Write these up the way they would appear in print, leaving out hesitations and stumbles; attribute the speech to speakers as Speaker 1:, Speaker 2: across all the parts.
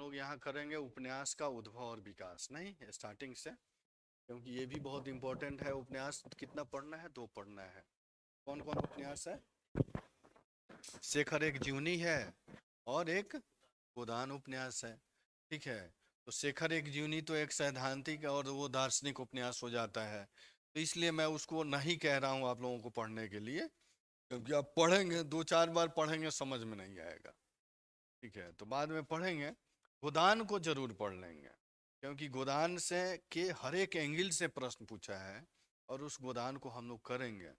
Speaker 1: लोग यहाँ करेंगे उपन्यास का उद्भव और विकास, नहीं स्टार्टिंग से, क्योंकि ये भी बहुत इंपॉर्टेंट है। उपन्यास कितना पढ़ना है? 2 पढ़ना है। कौन कौन उपन्यास है? शेखर एक जीवनी है और एक गोदान उपन्यास है। ठीक है, तो शेखर एक जीवनी तो एक सैद्धांतिक और वो दार्शनिक उपन्यास हो जाता है, तो इसलिए मैं उसको नहीं कह रहा हूँ आप लोगों को पढ़ने के लिए, क्योंकि आप पढ़ेंगे 2-4 बार पढ़ेंगे समझ में नहीं आएगा। ठीक है, तो बाद में पढ़ेंगे। गोदान को जरूर पढ़ लेंगे, क्योंकि गोदान से के हर एक एंगल से प्रश्न पूछा है और उस गोदान को हम लोग करेंगे।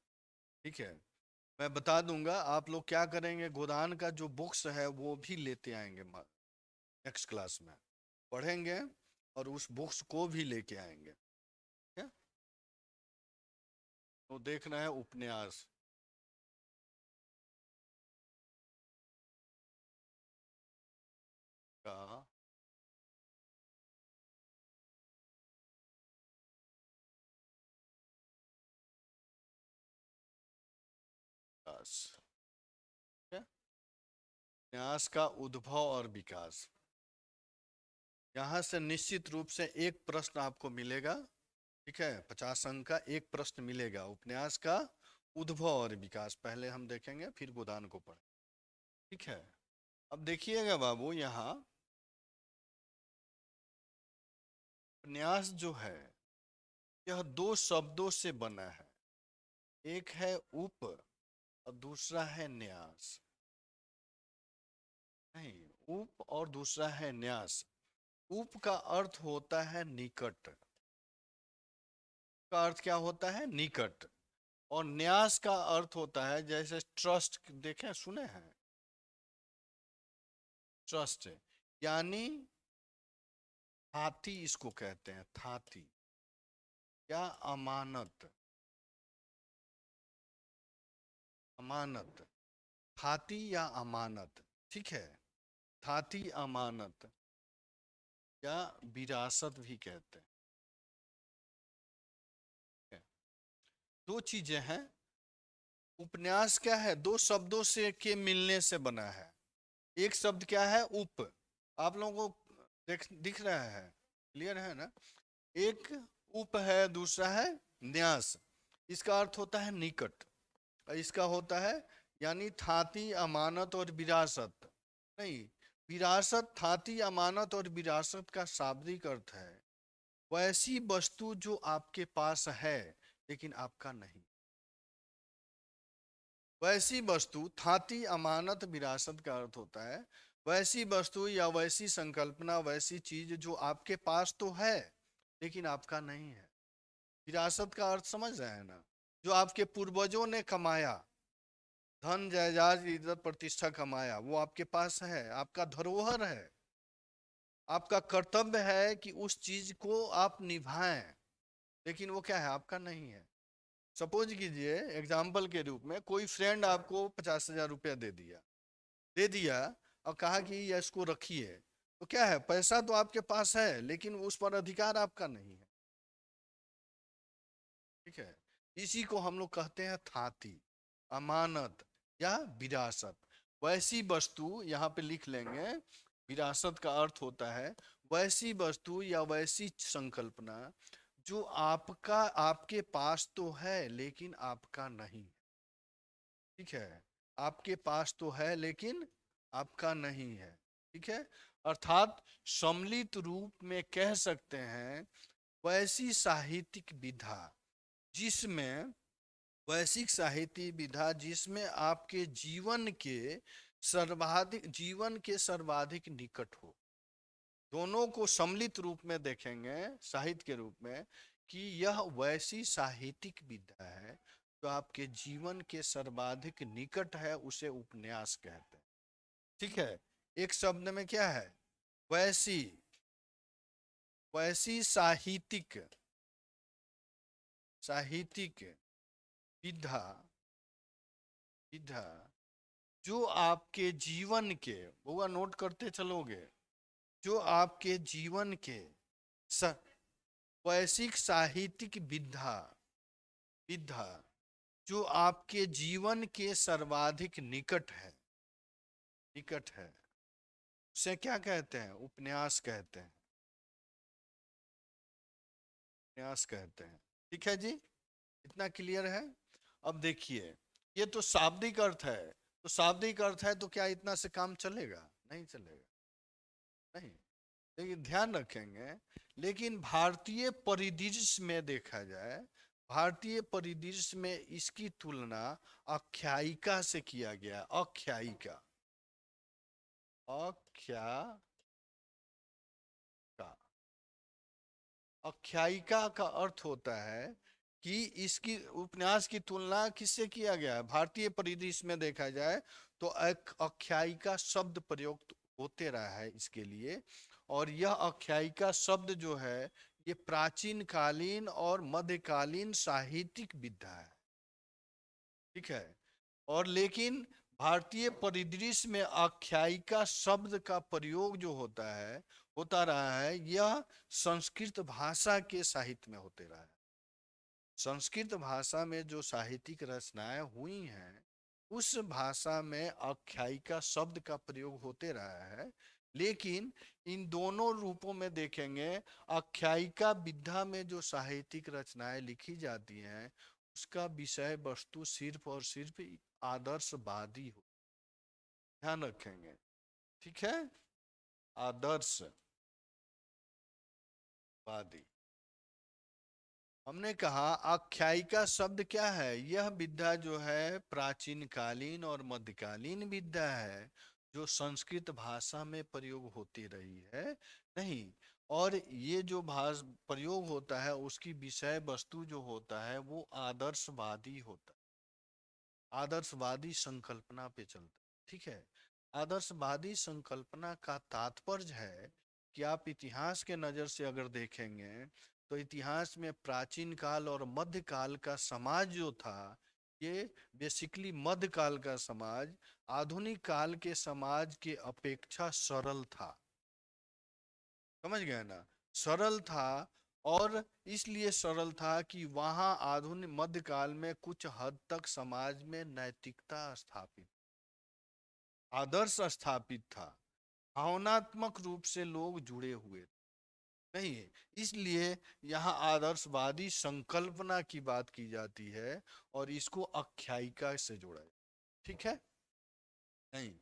Speaker 1: ठीक है, मैं बता दूंगा आप लोग क्या करेंगे। गोदान का जो बुक्स है वो भी लेते आएंगे, नेक्स्ट क्लास में पढ़ेंगे और उस बुक्स को भी लेके आएंगे। ठीक है, तो देखना है उपन्यास का विकास। ठीक है, उपन्यास का उद्भव और विकास। यहाँ से निश्चित रूप से एक प्रश्न आपको मिलेगा। ठीक है, 50 अंक का एक प्रश्न मिलेगा। उपन्यास का उद्भव और विकास पहले हम देखेंगे, फिर गोदान को पढ़ें। ठीक है, अब देखिएगा बाबू, यहाँ उपन्यास जो है यह 2 शब्दों से बना है। एक है उप और दूसरा है न्यास। नहीं, उप और दूसरा है न्यास। उप का अर्थ होता है निकट, का अर्थ क्या होता है? निकट। और न्यास का अर्थ होता है, जैसे ट्रस्ट देखें सुने हैं, ट्रस्ट यानी थाती, इसको कहते हैं थाती या अमानत। अमानत, थाती या अमानत। ठीक है, थाती अमानत या विरासत भी कहते हैं। 2 चीजें हैं। उपन्यास क्या है? 2 शब्दों से के मिलने से बना है। एक शब्द क्या है? उप। आप लोगों को दिख रहा है, क्लियर है ना? एक उप है, दूसरा है न्यास। इसका अर्थ होता है निकट, और इसका होता है यानी थाती अमानत और विरासत। नहीं, विरासत, थाती अमानत और विरासत का शाब्दिक अर्थ है वैसी वस्तु जो आपके पास है लेकिन आपका नहीं। वैसी वस्तु, थाती अमानत विरासत का अर्थ होता है वैसी वस्तु या वैसी संकल्पना, वैसी चीज जो आपके पास तो है लेकिन आपका नहीं है। विरासत का अर्थ समझ रहे हैं ना? जो आपके पूर्वजों ने कमाया, धन जायदाद इज्जत प्रतिष्ठा कमाया, वो आपके पास है, आपका धरोहर है। आपका कर्तव्य है कि उस चीज को आप निभाएं, लेकिन वो क्या है? आपका नहीं है। सपोज कीजिए एग्जाम्पल के रूप में, कोई फ्रेंड आपको 50,000 रुपया दे दिया और कहा कि ये इसको रखिए, तो क्या है? पैसा तो आपके पास है लेकिन उस पर अधिकार आपका नहीं है। ठीक है, इसी को हम लोग कहते हैं थाती, अमानत या विरासत। वैसी वस्तु यहाँ पे लिख लेंगे। विरासत का अर्थ होता है वैसी वस्तु या वैसी संकल्पना जो आपका, आपके पास तो है लेकिन आपका नहीं। ठीक है, आपके पास तो है लेकिन आपका नहीं है। ठीक है, अर्थात सम्मिलित रूप में कह सकते हैं वैसी साहित्यिक विधा जिसमें, वैश्विक साहित्य विधा जिसमें आपके जीवन के सर्वाधिक निकट हो। दोनों को सम्मिलित रूप में देखेंगे साहित्य के रूप में कि यह वैसी साहित्यिक विधा है जो आपके जीवन के सर्वाधिक निकट है, उसे उपन्यास कहते हैं। ठीक है, एक शब्द में क्या है? वैसी, वैसी साहित्यिक, साहित्यिक विधा, विधा जो आपके जीवन के, बुआ नोट करते चलोगे, जो आपके जीवन के वैश्विक साहित्यिक विधा, विधा जो आपके जीवन के सर्वाधिक निकट है, निकट है। उसे क्या कहते हैं? उपन्यास कहते हैं, उपन्यास कहते हैं। ठीक है जी, इतना क्लियर है। अब देखिए, ये तो शाब्दिक अर्थ है, तो शाब्दिक अर्थ है तो क्या इतना से काम चलेगा? नहीं चलेगा, नहीं। लेकिन ध्यान रखेंगे, लेकिन भारतीय परिदृश्य में देखा जाए, भारतीय परिदृश्य में इसकी तुलना आख्यायिका से किया गया। आख्यायिका, आख्यायिका, आख्यायिका का अर्थ होता है कि इसकी उपन्यास की तुलना किससे किया गया है? भारतीय परिदृश्य में देखा जाए तो एक आख्यायिका शब्द प्रयोग होते रहा है इसके लिए। और यह आख्यायिका शब्द जो है, ये प्राचीन कालीन और मध्यकालीन साहित्यिक विधा है। ठीक है। और लेकिन भारतीय परिदृश्य में आख्यायिका शब्द का प्रयोग जो होता है, होता रहा है, यह संस्कृत भाषा के साहित्य में होते रहा है। संस्कृत भाषा में जो साहित्यिक रचनाएं हुई हैं, उस भाषा में आख्यायिका शब्द का प्रयोग होते रहा है। लेकिन इन दोनों रूपों में देखेंगे, आख्यायिका विधा में जो साहित्यिक रचनाएं लिखी जाती हैं, उसका विषय वस्तु सिर्फ और सिर्फ आदर्शवादी हो। ध्यान रखेंगे, ठीक है, आदर्शवादी। हमने कहा आख्यायिका शब्द क्या है? यह विधा जो है प्राचीन कालीन और मध्यकालीन विधा है, जो संस्कृत भाषा में प्रयोग होती रही है। नहीं, और ये जो प्रयोग होता है, उसकी विषय वस्तु जो होता है वो आदर्शवादी होता है, आदर्शवादी संकल्पना पे चलता है। ठीक है। आदर्शवादी संकल्पना का तात्पर्य है कि आप इतिहास के नजर से अगर देखेंगे, तो इतिहास में प्राचीन काल और मध्यकाल का समाज जो था, ये बेसिकली मध्यकाल का समाज आधुनिक काल के समाज के अपेक्षा सरल था। समझ गए ना? सरल था। और इसलिए सरल था कि वहां आधुनिक मध्यकाल में कुछ हद तक समाज में नैतिकता स्थापित, आदर्श स्थापित था, भावनात्मक रूप से लोग जुड़े हुए नहीं है। इसलिए यहाँ आदर्शवादी संकल्पना की बात की जाती है और इसको आख्यायिका से जोड़ा है। ठीक है, नहीं।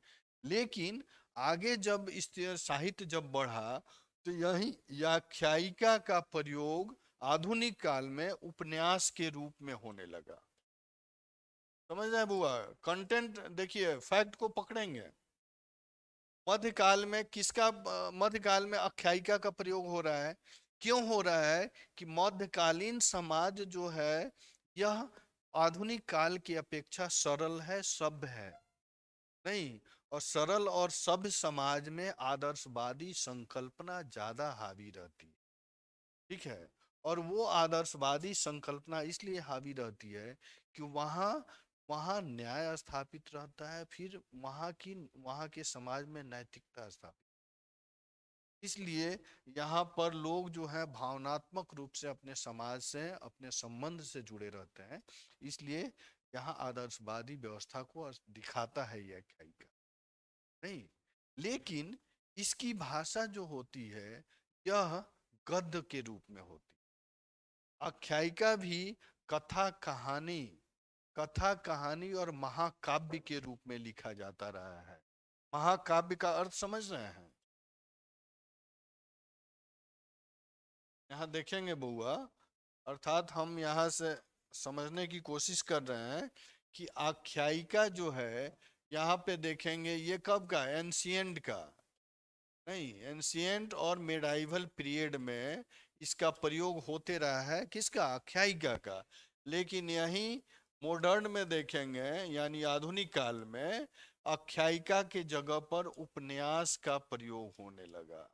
Speaker 1: लेकिन आगे जब इस साहित्य जब बढ़ा, तो यही आख्यायिका का प्रयोग आधुनिक काल में उपन्यास के रूप में होने लगा। समझ रहे हैं बुआ? कंटेंट देखिए, फैक्ट को पकड़ेंगे। मध्यकाल में किसका, मध्यकाल में आख्यायिका का प्रयोग हो रहा है। क्यों हो रहा है? कि मध्यकालीन समाज जो है, यह आधुनिक काल की अपेक्षा सरल है, सभ्य है। नहीं, और सरल और सभ्य समाज में आदर्शवादी संकल्पना ज्यादा हावी रहती है। ठीक है। और वो आदर्शवादी संकल्पना इसलिए हावी रहती है कि वहाँ वहाँ न्याय स्थापित रहता है, फिर वहाँ के समाज में नैतिकता स्थापित। इसलिए यहाँ पर लोग जो है भावनात्मक रूप से अपने समाज से, अपने संबंध से जुड़े रहते हैं। इसलिए यहाँ आदर्शवादी व्यवस्था को दिखाता है यह आख्यायिका। नहीं, लेकिन इसकी भाषा जो होती है, यह गद्य के रूप में होती है। आख्यायिका भी कथा कहानी, कथा कहानी और महाकाव्य के रूप में लिखा जाता रहा है। महाकाव्य का अर्थ समझ रहे हैं? यहाँ देखेंगे बुआ, अर्थात हम यहाँ से समझने की कोशिश कर रहे हैं कि आख्यायिका जो है, यहाँ पे देखेंगे ये कब का, एंशियंट का। नहीं, एंशियंट और मेडाइवल पीरियड में इसका प्रयोग होते रहा है, किसका, आख्यायिका का। लेकिन यही मॉडर्न में देखेंगे, यानी आधुनिक काल में आख्यायिका के जगह पर उपन्यास का प्रयोग होने लगा।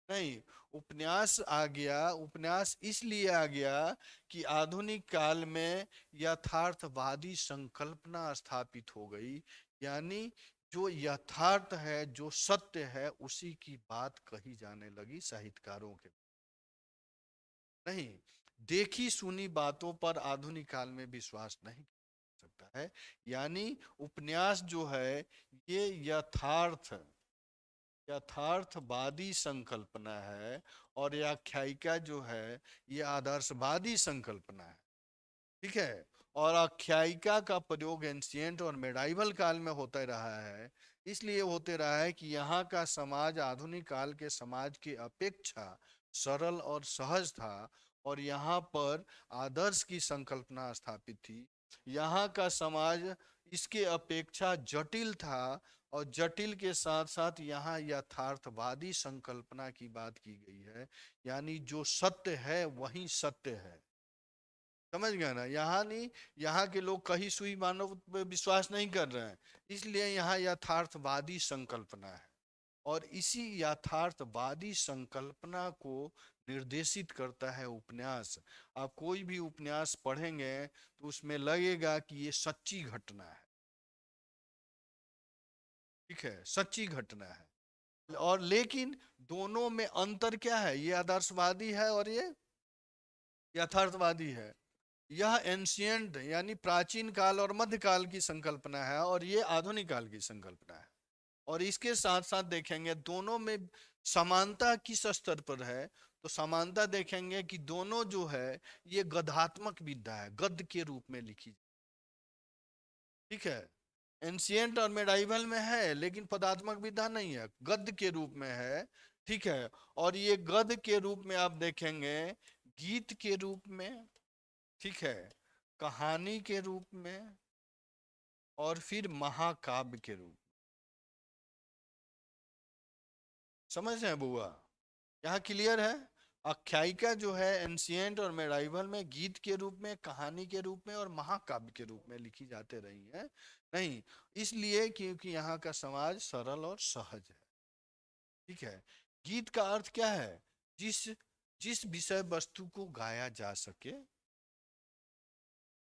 Speaker 1: नहीं, उपन्यास आ गया। उपन्यास इसलिए आ गया कि आधुनिक काल में यथार्थवादी संकल्पना स्थापित हो गई, यानी जो यथार्थ है, जो सत्य है, उसी की बात कही जाने लगी साहित्यकारों के। नहीं, देखी सुनी बातों पर आधुनिक काल में विश्वास नहीं कर सकता है। यानी उपन्यास जो है, ये यथार्थ यथार्थवादी संकल्पना है और ये आख्यायिका जो है ये आदर्शवादी संकल्पना है। ठीक है। और आख्यायिका का प्रयोग एंशिएंट और मेडाइवल काल में होता रहा है, इसलिए होते रहा है कि यहाँ का समाज आधुनिक काल के समाज की अपेक्षा सरल और सहज था और यहाँ पर आदर्श की संकल्पना स्थापित थी। यहाँ का समाज इसके अपेक्षा जटिल था और जटिल के साथ साथ यहाँ यथार्थवादी संकल्पना की बात की गई है, यानी जो सत्य है वही सत्य है। समझ गए ना? यहाँ नहीं, यहाँ के लोग कहीं सुई मानव पे विश्वास नहीं कर रहे हैं, इसलिए यहाँ यथार्थवादी संकल्पना है। और इसी यथार्थवादी संकल्पना को निर्देशित करता है उपन्यास। आप कोई भी उपन्यास पढ़ेंगे तो उसमें लगेगा कि ये सच्ची घटना है। ठीक है, सच्ची घटना है। और लेकिन दोनों में अंतर क्या है? ये आदर्शवादी है और ये यथार्थवादी है। यह एंशियंट यानी प्राचीन काल और मध्यकाल की संकल्पना है और ये आधुनिक काल की संकल्पना है। और इसके साथ साथ देखेंगे दोनों में समानता किस स्तर पर है, तो समानता देखेंगे कि दोनों जो है ये गद्यात्मक विधा है, गद्य के रूप में लिखी। ठीक है, एंशियंट और मेडाइवल में है लेकिन पदात्मक विधा नहीं है, गद्य के रूप में है। ठीक है, और ये गद्य के रूप में आप देखेंगे, गीत के रूप में, ठीक है, कहानी के रूप में और फिर महाकाव्य के रूप। समझ रहे हैं बुआ? यहाँ क्लियर है? आख्यायिका जो है एंशिएंट और मेडाइवल में गीत के रूप में, कहानी के रूप में और महाकाव्य के रूप में लिखी जाते रही है। नहीं, इसलिए क्योंकि यहाँ का समाज सरल और सहज है। ठीक है, गीत का अर्थ क्या है? जिस जिस विषय वस्तु को गाया जा सके।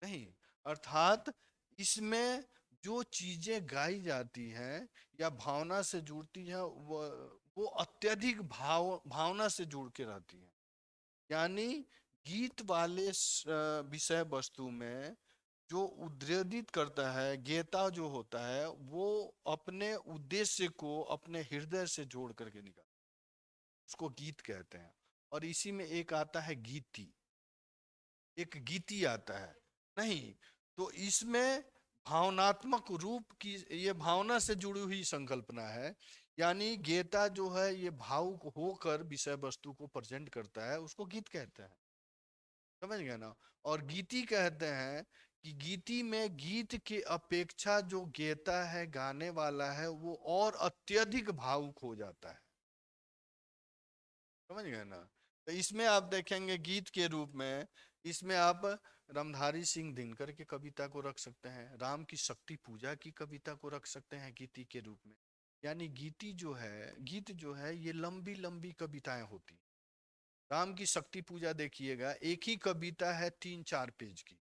Speaker 1: नहीं, अर्थात इसमें जो चीजें गाई जाती हैं या भावना से जुड़ती हैं वो अत्यधिक भावना से जुड़ के रहती हैं। यानी गीत वाले विषय वस्तु में जो उद्रेदित करता है, गेता जो होता है, वो अपने उद्देश्य को अपने हृदय से जोड़ करके निकाल, उसको गीत कहते हैं। और इसी में एक आता है गीति, एक गीति आता है। नहीं, तो इसमें भावनात्मक रूप की, ये भावना से जुड़ी हुई संकल्पना है। यानी गेता जो है ये भावुक होकर विषय वस्तु को प्रेजेंट करता है, उसको गीत कहते हैं। समझ गए ना? और गीति कहते हैं कि गीति में गीत के अपेक्षा जो गेता है, गाने वाला है, वो और अत्यधिक भावुक हो जाता है। समझ गए ना? तो इसमें आप देखेंगे गीत के रूप में, इसमें आप रामधारी सिंह दिनकर की कविता को रख सकते हैं, राम की शक्ति पूजा की कविता को रख सकते हैं गीति के रूप में। यानी गीति जो है, गीत जो है ये लंबी लंबी कविताएं होती। राम की शक्ति पूजा देखिएगा, एक ही कविता है 3-4 पेज की।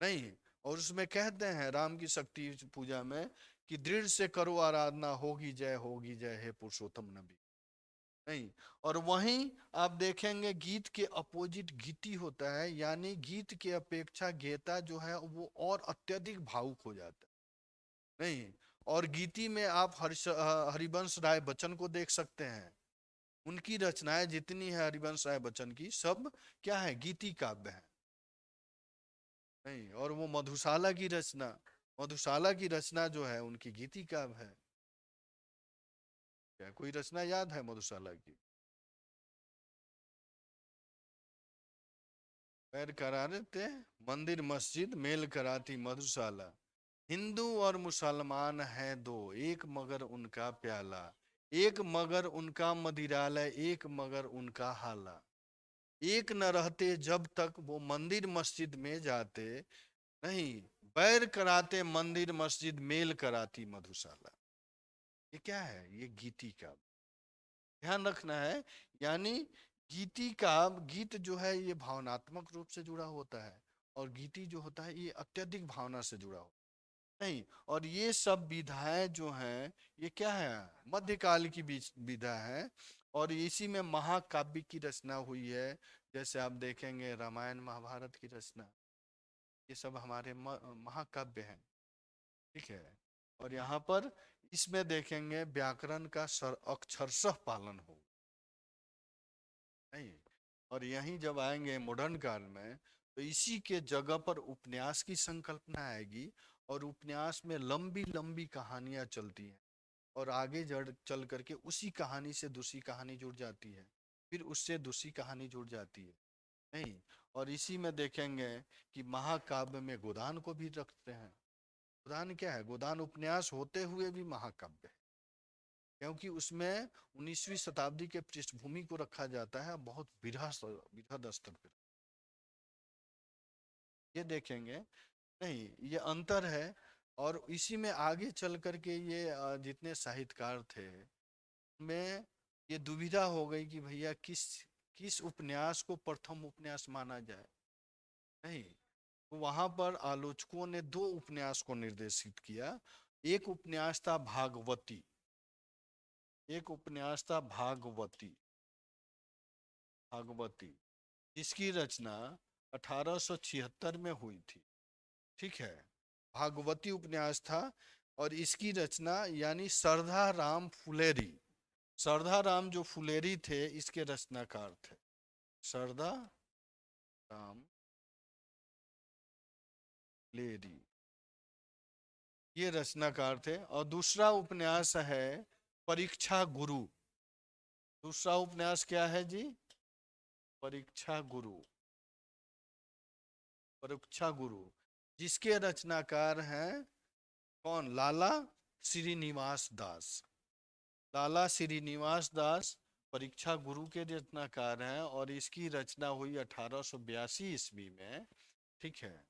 Speaker 1: नहीं, और उसमें कहते हैं राम की शक्ति पूजा में कि दृढ़ से करो आराधना, होगी जय हे पुरुषोत्तम नबी। नहीं, और वहीं आप देखेंगे गीत के अपोजिट गीति होता है, यानी गीत के अपेक्षा गेता जो है वो और अत्यधिक भावुक हो जाता है। नहीं, और गीति में आप हरिवंश राय बच्चन को देख सकते हैं। उनकी रचनाएं जितनी है हरिवंश राय बच्चन की, सब क्या है? गीति काव्य है। नहीं, और वो मधुशाला की रचना, मधुशाला की रचना जो है उनकी गीति काव्य है। क्या कोई रचना याद है मधुशाला की? पैर कराते मंदिर मस्जिद, मेल कराती मधुशाला। हिंदू और मुसलमान है दो, एक मगर उनका प्याला, एक मगर उनका मदिरालय, एक मगर उनका हाला। एक न रहते जब तक वो मंदिर मस्जिद में जाते, नहीं, बैर कराते मंदिर मस्जिद, मेल कराती मधुशाला। ये क्या है? ये गीति का ध्यान रखना है। यानी गीति का, गीत जो है ये भावनात्मक रूप से जुड़ा होता है और गीति जो होता है ये अत्यधिक भावना से जुड़ा होता है। नहीं, और ये सब विधाएं जो हैं ये क्या है? मध्यकाल की विधा है। और इसी में महाकाव्य की रचना हुई है, जैसे आप देखेंगे रामायण महाभारत की रचना, ये सब हमारे महाकाव्य हैं। ठीक है, और यहाँ पर इसमें देखेंगे व्याकरण का अक्षरशः पालन हो नहीं। और यहीं जब आएंगे मॉडर्न काल में तो इसी के जगह पर उपन्यास की संकल्पना आएगी और उपन्यास में लंबी लंबी कहानियां चलती हैं और आगे जड़ चल करके उसी कहानी से दूसरी कहानी जुड़ जाती है, फिर उससे दूसरी कहानी जुड़ जाती है नहीं। और इसी में देखेंगे कि महाकाव्य में गोदान को भी रखते हैं। गोदान क्या है? गोदान उपन्यास होते हुए भी महाकाव्य है, क्योंकि उसमें 19वीं शताब्दी के पृष्ठभूमि को रखा जाता है, बहुत बृहद स्तर पर ये देखेंगे नहीं, ये अंतर है। और इसी में आगे चल करके ये जितने साहित्यकार थे में ये दुविधा हो गई कि भैया किस किस उपन्यास को प्रथम उपन्यास माना जाए नहीं। तो वहां पर आलोचकों ने दो उपन्यास को निर्देशित किया। एक उपन्यास था भागवती, एक उपन्यास था भागवती, भागवती जिसकी रचना 1876 में हुई थी। ठीक है, भागवती उपन्यास था और इसकी रचना यानी सरधा राम फुलेरी, सरधा राम जो फुलेरी थे इसके रचनाकार थे, सरधा राम फुलेरी ये रचनाकार थे। और दूसरा उपन्यास है परीक्षा गुरु। दूसरा उपन्यास क्या है जी? परीक्षा गुरु, परीक्षा गुरु जिसके रचनाकार हैं कौन? लाला श्रीनिवास दास। लाला श्रीनिवास दास परीक्षा गुरु के रचनाकार हैं और इसकी रचना हुई 1882 ईस्वी में। ठीक है,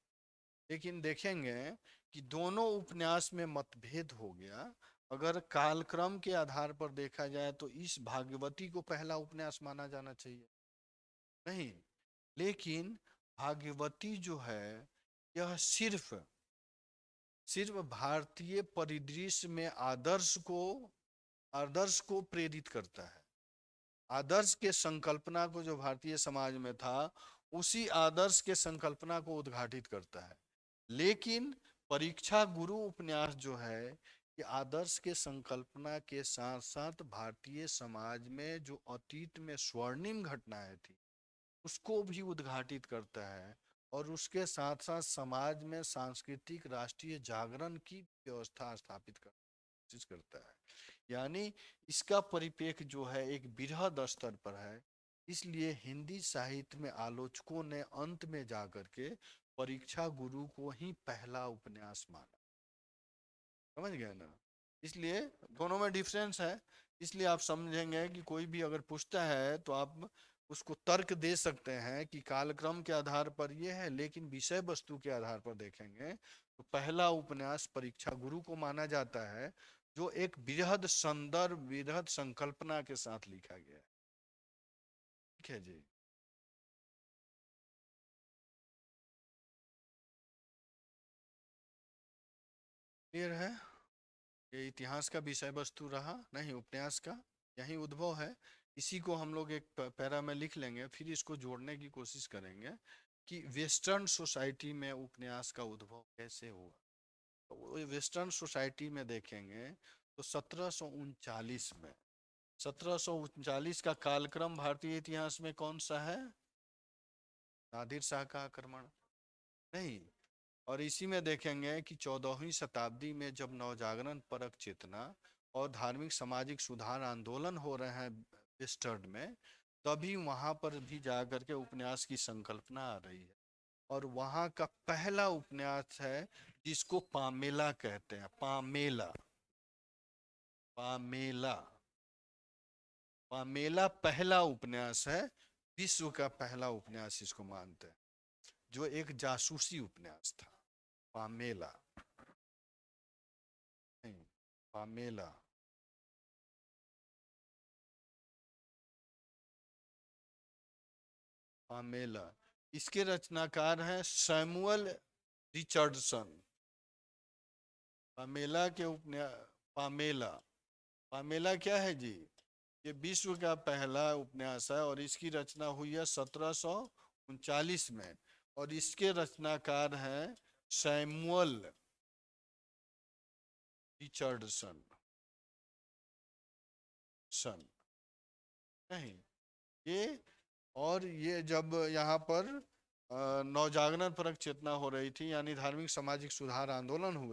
Speaker 1: लेकिन देखेंगे कि दोनों उपन्यास में मतभेद हो गया। अगर कालक्रम के आधार पर देखा जाए तो इस भाग्यवती को पहला उपन्यास माना जाना चाहिए नहीं, लेकिन भाग्यवती जो है यह सिर्फ सिर्फ भारतीय परिदृश्य में आदर्श को प्रेरित करता है। आदर्श के संकल्पना को जो भारतीय समाज में था उसी आदर्श के संकल्पना को उद्घाटित करता है। लेकिन परीक्षा गुरु उपन्यास जो है कि आदर्श के संकल्पना के साथ साथ भारतीय समाज में जो अतीत में स्वर्णिम घटनाएं थी उसको भी उद्घाटित करता है और उसके साथ साथ समाज में सांस्कृतिक राष्ट्रीय जागरण की व्यवस्था स्थापित करने की कोशिश करता है। यानी इसका परिपेक्ष जो है एक बृहद स्तर पर है। इसलिए हिंदी साहित्य में आलोचकों ने अंत में जाकर के परीक्षा गुरु को ही पहला उपन्यास माना। समझ गए ना? इसलिए दोनों में डिफरेंस है। इसलिए आप समझेंगे कि कोई भी अगर पूछता है तो आप उसको तर्क दे सकते हैं कि कालक्रम के आधार पर यह है, लेकिन विषय वस्तु के आधार पर देखेंगे तो पहला उपन्यास परीक्षा गुरु को माना जाता है जो एक बृहद संदर्भ बृहद संकल्पना के साथ लिखा गया है। ठीक है जी। क्लियर है? ये इतिहास का विषय वस्तु रहा नहीं, उपन्यास का यही उद्भव है। इसी को हम लोग एक पैरा में लिख लेंगे, फिर इसको जोड़ने की कोशिश करेंगे कि वेस्टर्न सोसाइटी में उपन्यास का उद्भव कैसे हुआ। तो वेस्टर्न सोसाइटी में देखेंगे तो 1739 में 1739 का कालक्रम भारतीय इतिहास में कौन सा है? नादिर शाह का आक्रमण नहीं। और इसी में देखेंगे कि 14वीं शताब्दी में जब नवजागरण परक चेतना और धार्मिक सामाजिक सुधार आंदोलन हो रहे हैं वेस्टर्न में, तभी वहां पर भी जाकर के उपन्यास की संकल्पना आ रही है। और वहां का पहला उपन्यास है जिसको पामेला कहते हैं। पामेला, पामेला, पामेला पहला उपन्यास है, विश्व का पहला उपन्यास इसको मानते हैं, जो एक जासूसी उपन्यास था। पामेला नहीं, पामेला। पामेला इसके रचनाकार हैं सैमुअल रिचर्डसन। पामेला के उपन्यास, पामेला, पामेला क्या है जी? ये विश्व का पहला उपन्यास है और इसकी रचना हुई है 1739 में और इसके रचनाकार हैं सैमुअल रिचर्डसन। सन, नहीं ये, और ये जब यहाँ पर नवजागरण परक चेतना हो रही थी, यानी धार्मिक सामाजिक सुधार आंदोलन हुए